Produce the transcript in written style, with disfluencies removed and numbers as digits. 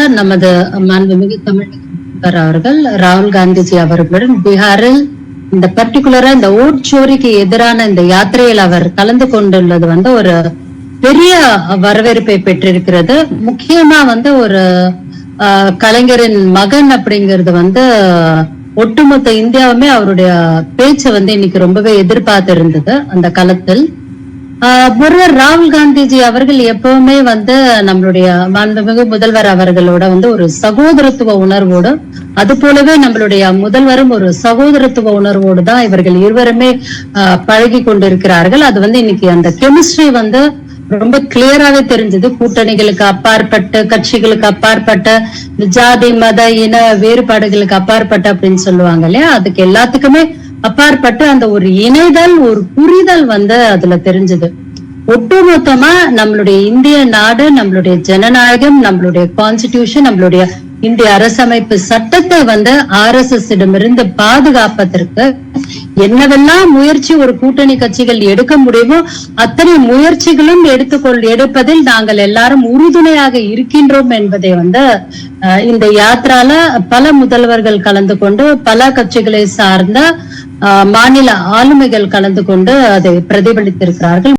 நமது மாண்புமிகு தமிழக அவர்கள் ராகுல் காந்திஜி அவர்களுடன் பீகாரில் இந்த பர்டிகுலரா இந்த ஓட் சோரிக்கு எதிரான இந்த யாத்திரையில் அவர் கலந்து கொண்டுள்ளது ஒரு பெரிய வரவேற்பை பெற்றிருக்கிறது. முக்கியமா ஒரு கலைஞரின் மகன் அப்படிங்கிறது ஒட்டுமொத்த இந்தியாவுமே அவருடைய பேச்சை இன்னைக்கு ரொம்பவே எதிர்பார்த்து இருந்தது. அந்த களத்தில் ஒருவர் ராகுல் காந்திஜி அவர்கள் எப்பவுமே நம்மளுடைய மாண்புமிகு முதல்வர் அவர்களோட ஒரு சகோதரத்துவ உணர்வோடு, அது போலவே நம்மளுடைய முதல்வரும் ஒரு சகோதரத்துவ உணர்வோடு தான் இவர்கள் இருவருமே பழகி கொண்டிருக்கிறார்கள். அது இன்னைக்கு அந்த கெமிஸ்ட்ரி ரொம்ப கிளியராவே தெரிஞ்சது. கூட்டணிகளுக்கு அப்பாற்பட்டு, கட்சிகளுக்கு அப்பாற்பட்ட, ஜாதி மத இன வேறுபாடுகளுக்கு அப்பாற்பட்டு அப்படின்னு சொல்லுவாங்க இல்லையா, அதுக்கு எல்லாத்துக்குமே அப்பாற்பட்டு அந்த ஒரு இணைதல், ஒரு புரிதல் அதுல தெரிஞ்சது. ஒட்டுமொத்தமா நம்மளுடைய இந்திய நாடு, நம்மளுடைய ஜனநாயகம், நம்மளுடைய கான்ஸ்டிடியூஷன், நம்மளுடைய இந்திய அரசமைப்பு சட்டத்தை RSS இடமிருந்து பாதுகாப்பதற்கு என்னவெல்லாம் முயற்சி ஒரு கூட்டணி கட்சிகள் எடுக்க முடியுமோ அத்தனை முயற்சிகளும் எடுப்பதில் நாங்கள் எல்லாரும் உறுதுணையாக இருக்கின்றோம் என்பதை இந்த யாத்திரால பல முதல்வர்கள் கலந்து கொண்டு, பல கட்சிகளை சார்ந்த மாநில ஆளுமைகள் கலந்து கொண்டு அதை பிரதிபலித்திருக்கிறார்கள்.